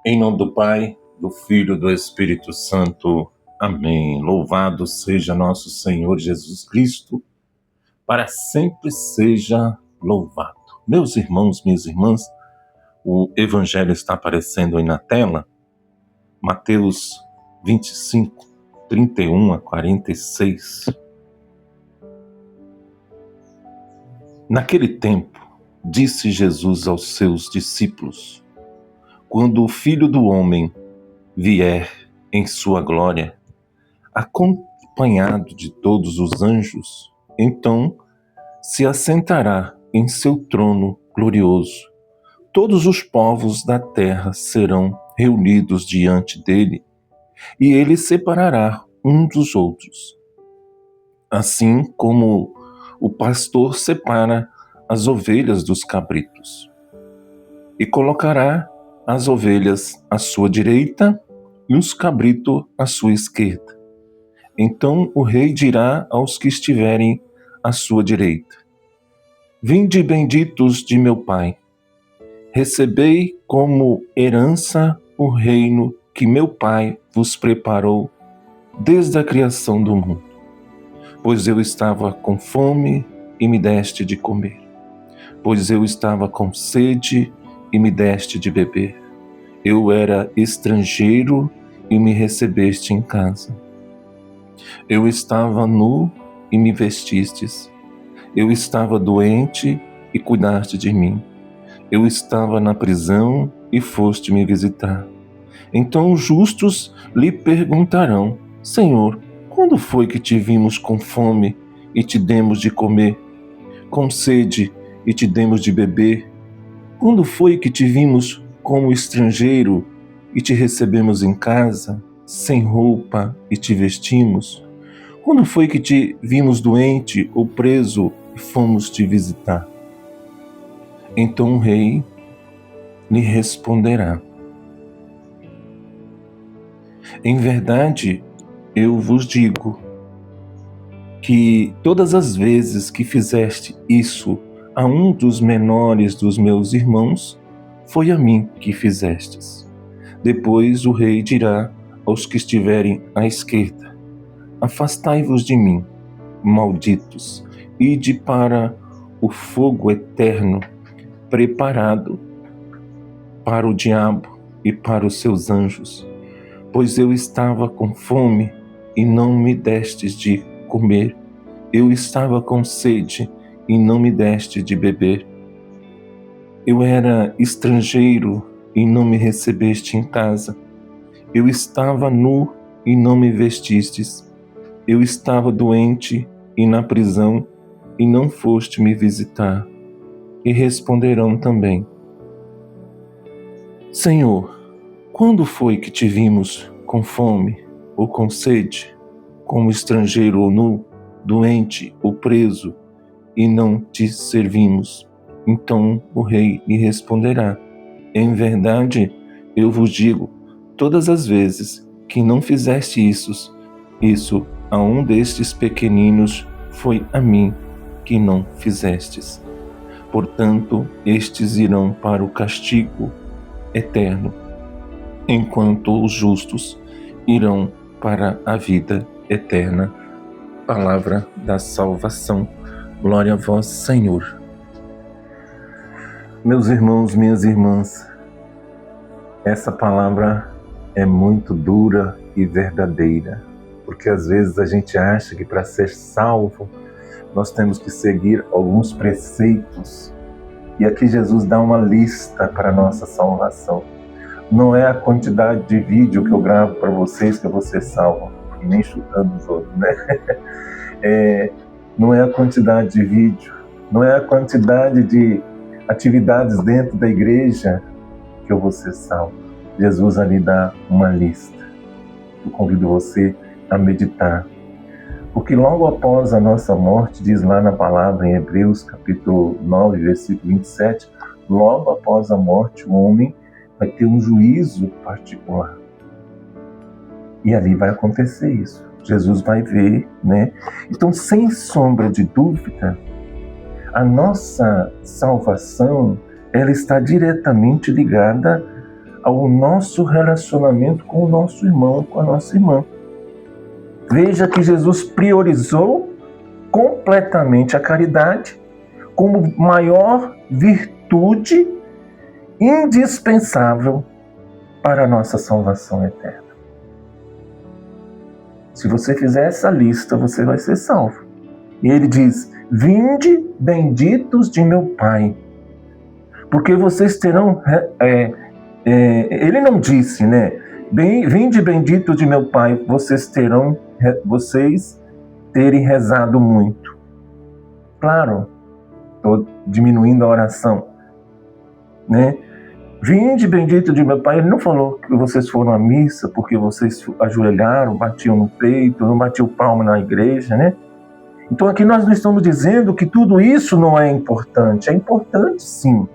Em nome do Pai, do Filho e do Espírito Santo. Amém. Louvado seja nosso Senhor Jesus Cristo, para sempre seja louvado. Meus irmãos, minhas irmãs, o Evangelho está aparecendo aí na tela, Mateus 25, 31 a 46. Naquele tempo, disse Jesus aos seus discípulos: quando o Filho do Homem vier em sua glória, acompanhado de todos os anjos, então se assentará em seu trono glorioso. Todos os povos da terra serão reunidos diante dele, e ele separará uns dos outros, assim como o pastor separa as ovelhas dos cabritos, e colocará as ovelhas à sua direita e os cabritos à sua esquerda. Então o rei dirá aos que estiverem à sua direita: vinde benditos de meu Pai, recebei como herança o reino que meu Pai vos preparou desde a criação do mundo. Pois eu estava com fome e me deste de comer, pois eu estava com sede e me deste de beber, eu era estrangeiro e me recebeste em casa, eu estava nu e me vestistes, eu estava doente e cuidaste de mim, eu estava na prisão e foste me visitar. Então os justos lhe perguntarão: Senhor, quando foi que te vimos com fome e te demos de comer, com sede e te demos de beber? Quando foi que te vimos como estrangeiro e te recebemos em casa, sem roupa e te vestimos? Quando foi que te vimos doente ou preso e fomos te visitar? Então o rei lhe responderá: em verdade, eu vos digo que todas as vezes que fizeste isso a um dos menores dos meus irmãos, foi a mim que fizestes. Depois o rei dirá aos que estiverem à esquerda: afastai-vos de mim, malditos, ide para o fogo eterno, preparado para o diabo e para os seus anjos. Pois eu estava com fome e não me destes de comer, eu estava com sede e não me deste de beber, eu era estrangeiro e não me recebeste em casa, eu estava nu e não me vestistes, eu estava doente e na prisão e não foste me visitar. E responderão também: Senhor, quando foi que te vimos com fome ou com sede, como estrangeiro ou nu, doente ou preso, e não te servimos? Então o rei lhe responderá: em verdade, eu vos digo, todas as vezes que não fizeste isso a um destes pequeninos, foi a mim que não fizestes. Portanto, estes irão para o castigo eterno, enquanto os justos irão para a vida eterna. Palavra da salvação. Glória a vós, Senhor. Meus irmãos, minhas irmãs, essa palavra é muito dura e verdadeira, porque às vezes a gente acha que para ser salvo nós temos que seguir alguns preceitos, e aqui Jesus dá uma lista para a nossa salvação. Não é a quantidade de vídeo que eu gravo para vocês que eu vou ser salvo, e nem chutando os outros, né? Não é a quantidade de vídeo, não é a quantidade de atividades dentro da igreja que eu vou ser salvo. Jesus ali dá uma lista. Eu convido você a meditar, porque logo após a nossa morte, diz lá na palavra em Hebreus capítulo 9, versículo 27, logo após a morte o homem vai ter um juízo particular. E ali vai acontecer isso. Jesus vai ver, né? Então, sem sombra de dúvida, a nossa salvação, ela está diretamente ligada ao nosso relacionamento com o nosso irmão, com a nossa irmã. Veja que Jesus priorizou completamente a caridade como maior virtude indispensável para a nossa salvação eterna. Se você fizer essa lista, você vai ser salvo. E ele diz: vinde benditos de meu Pai, porque vocês terão... ele não disse, né? Vinde benditos de meu Pai, vocês terem rezado muito. Claro, estou diminuindo a oração, né? Vinde bendito de meu Pai. Ele não falou que vocês foram à missa porque vocês ajoelharam, batiam no peito, não batiam palma na igreja, né? Então aqui nós não estamos dizendo que tudo isso não é importante. É importante, sim.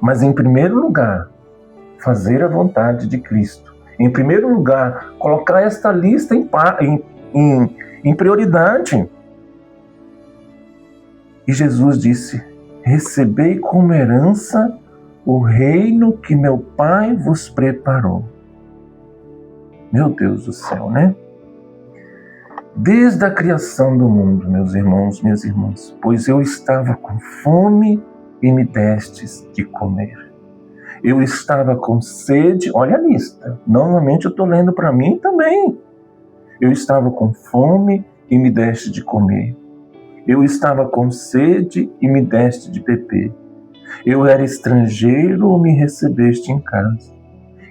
Mas em primeiro lugar, fazer a vontade de Cristo. Em primeiro lugar, colocar esta lista em prioridade. E Jesus disse: recebei como herança o reino que meu Pai vos preparou. Meu Deus do céu, né? Desde a criação do mundo, meus irmãos, minhas irmãs, pois eu estava com fome e me destes de comer. Eu estava com sede, olha a lista, novamente eu estou lendo para mim também. Eu estava com fome e me deste de comer. Eu estava com sede e me deste de beber. Eu era estrangeiro e me recebeste em casa.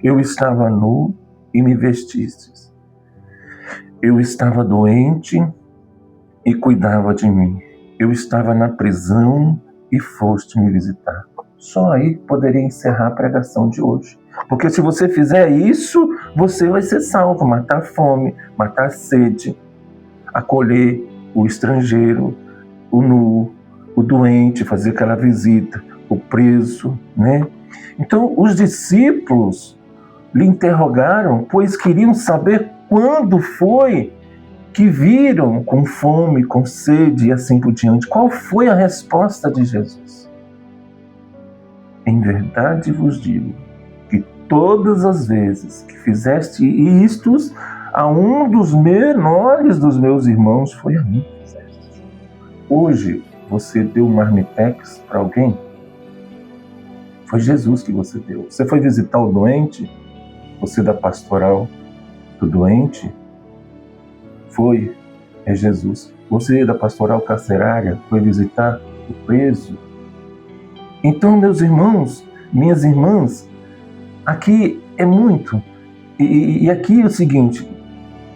Eu estava nu e me vestistes. Eu estava doente e cuidava de mim. Eu estava na prisão e foste me visitar. Só aí poderia encerrar a pregação de hoje. Porque se você fizer isso, você vai ser salvo. Matar a fome, matar a sede, acolher o estrangeiro, o nu, o doente, fazer aquela visita, o preso, né? Então, os discípulos lhe interrogaram, pois queriam saber quando foi que viram com fome, com sede e assim por diante. Qual foi a resposta de Jesus? Em verdade vos digo que todas as vezes que fizeste isto a um dos menores dos meus irmãos, foi a mim que fizeste. Hoje, você deu um marmitex para alguém? Foi Jesus que você deu. Você foi visitar o doente? Você da pastoral do doente? É Jesus. Você da pastoral carcerária foi visitar o preso? Então, meus irmãos, minhas irmãs, aqui é muito. E aqui é o seguinte,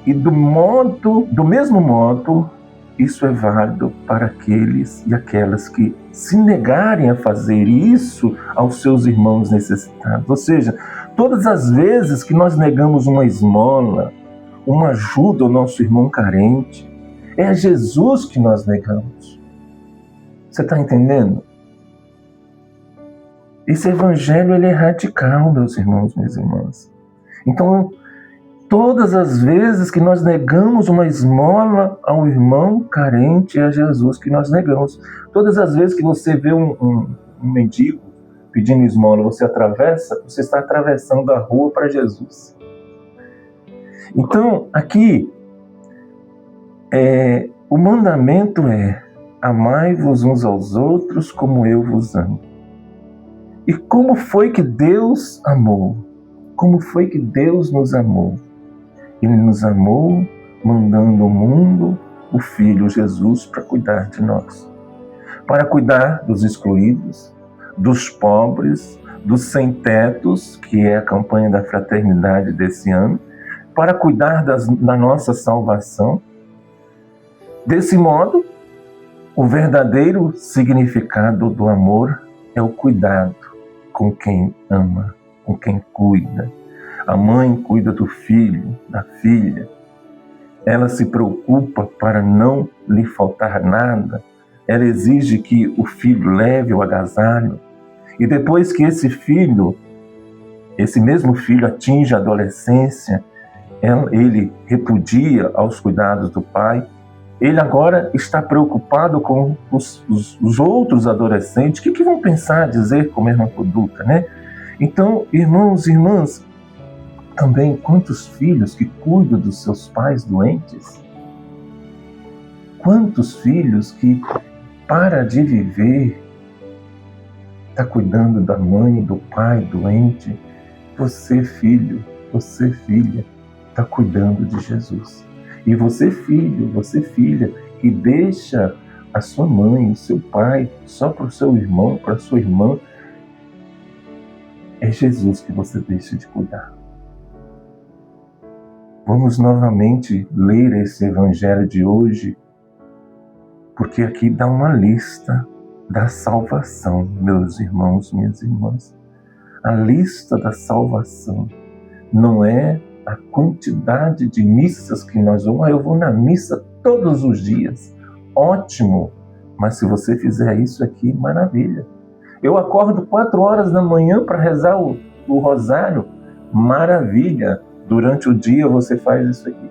e do mesmo modo, isso é válido para aqueles e aquelas que se negarem a fazer isso aos seus irmãos necessitados. Ou seja, todas as vezes que nós negamos uma esmola, uma ajuda ao nosso irmão carente, é a Jesus que nós negamos. Você está entendendo? Esse evangelho ele é radical, meus irmãos, minhas irmãs. Então, todas as vezes que nós negamos uma esmola ao irmão carente, é a Jesus que nós negamos. Todas as vezes que você vê um mendigo pedindo esmola, você está atravessando a rua para Jesus. Então, aqui, o mandamento é: amai-vos uns aos outros como eu vos amo. E como foi que Deus amou? Como foi que Deus nos amou? Ele nos amou mandando ao mundo o Filho Jesus para cuidar de nós. Para cuidar dos excluídos, dos pobres, dos sem-tetos, que é a campanha da fraternidade desse ano, para cuidar da nossa salvação. Desse modo, o verdadeiro significado do amor é o cuidado com quem ama, com quem cuida. A mãe cuida do filho, da filha. Ela se preocupa para não lhe faltar nada. Ela exige que o filho leve o agasalho. E depois que esse mesmo filho atinge a adolescência, ele repudia aos cuidados do pai. Ele agora está preocupado com os outros adolescentes. O que vão pensar, dizer como irmã conduta, né? Então, irmãos e irmãs, também quantos filhos que cuidam dos seus pais doentes? Quantos filhos que para de viver, está cuidando da mãe, do pai doente? Você, filho, você, filha, está cuidando de Jesus. E você, filho, você, filha, que deixa a sua mãe, o seu pai, só para o seu irmão, para a sua irmã, é Jesus que você deixa de cuidar. Vamos novamente ler esse evangelho de hoje, porque aqui dá uma lista da salvação, meus irmãos, minhas irmãs. A lista da salvação não é a quantidade de missas que nós vamos. Eu vou na missa todos os dias. Ótimo! Mas se você fizer isso aqui, maravilha. Eu acordo 4 horas da manhã para rezar o rosário. Maravilha! Durante o dia você faz isso aqui.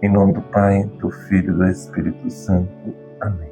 Em nome do Pai, do Filho e do Espírito Santo. Amém.